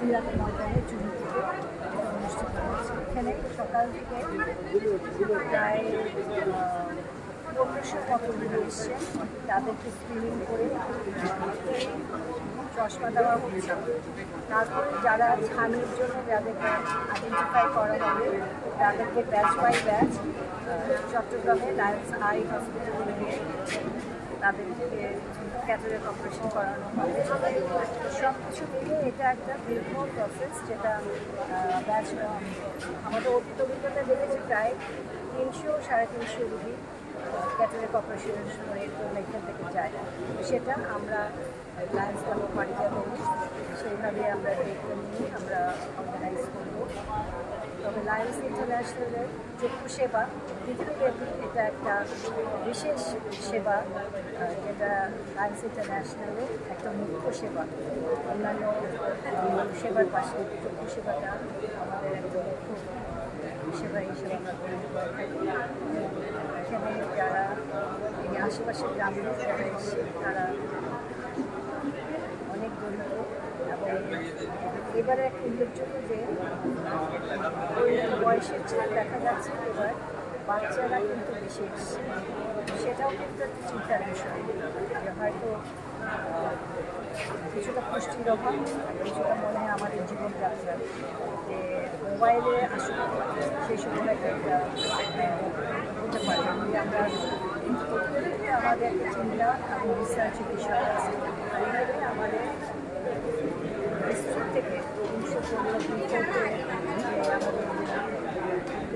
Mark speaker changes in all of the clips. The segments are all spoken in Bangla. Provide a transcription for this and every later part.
Speaker 1: সিরাতে ময়দানে চুরিটিতে অনুষ্ঠিত হয়েছে। এখানে সকাল থেকে প্রায় 1500 মতো রোগী এসছেন। তাদেরকে স্ক্রিনিং করে চশমা দেওয়া হচ্ছে। তারপরে যারা ছানির জন্য যাদেরকে আইডেন্টিফাই করা হবে তাদেরকে ব্যাচ বাই ব্যাচ চট্টগ্রামে লায়ন্স আই হসপিটালে নিয়ে তাদেরকে ক্যাটারাক্ট অপারেশন করানো হবে। সব কিছু মিলে এটা একটা দীর্ঘ প্রসেস, যেটা ব্যাচ আমাদের অভিজ্ঞতা দেখেছি প্রায় 300-350 রুগী ক্যাটারাক্ট অপারেশনের সময় এখান থেকে যায়। সেটা আমরা লায়ন্স ক্লাব অফ পারিজাত সেইভাবে আমরা দেখে নিয়ে আমরা অর্গানাইজ করব। তবে লায়ন্স ইন্টারন্যাশনালের চক্ষু সেবা পৃথিবীব্যাপী এটা একটা বিশেষ সেবা, যেটা লায়ন্স ইন্টারন্যাশনালের একটা মুখ্য সেবা। অন্যান্য সেবার পাশে চক্ষু সেবাটা আমাদের একটা মুখ্য সেবা হিসেবে আমরা গ্রহণ করে থাকি। এখানে যারা এই আশেপাশের গ্রামের যারা এসে তারা অনেক দরিদ্র, এবং এবারে একটা উল্লেখযোগ্য যে ওই বয়সের ছাড় দেখা যাচ্ছে এবার বাচ্চারা কিন্তু বেশি এসছে। সেটাও কিন্তু একটা চিন্তার বিষয়, যে হয়তো কিছুটা পুষ্টির অভাব, কিছুটা মনে হয় আমাদের জীবনযাত্রা যে মোবাইলে আসলে সেই সময়টা একটা হতে পারে। আমরা আমাদের একটা চিন্তা এবং রিসার্চের বিষয় আছে। এইভাবে আমাদের ডিস্ট্রিক্ট থেকে 315 আমাদের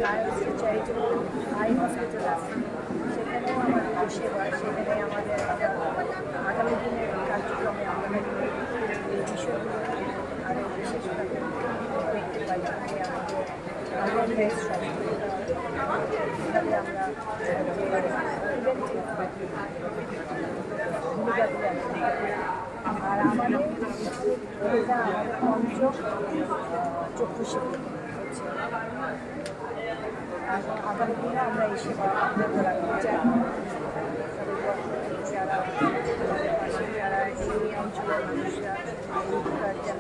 Speaker 1: লায়ন্স চ্যারিটেবল আই হসপিটাল আছে, সেখানেও আমাদের সেবা, সেখানে আমাদের একটা আগামী দিনের কার্যক্রমে আমরা এই বিষয়গুলো আরও বিশেষভাবে দেখতে পাই যে আমাদের অ্যাওয়ারনেস কীভাবে আমরা ভূমিকাগুলো আর আমাদের এটা আমাদের পঞ্চম চক্ষু শিবির হচ্ছে। আগামী দিনে আমরা এই সেবা অব্যাহত রাখতে চাই। যারা পাশে যারা এই অঞ্চলের মানুষরা এই উপকার যেন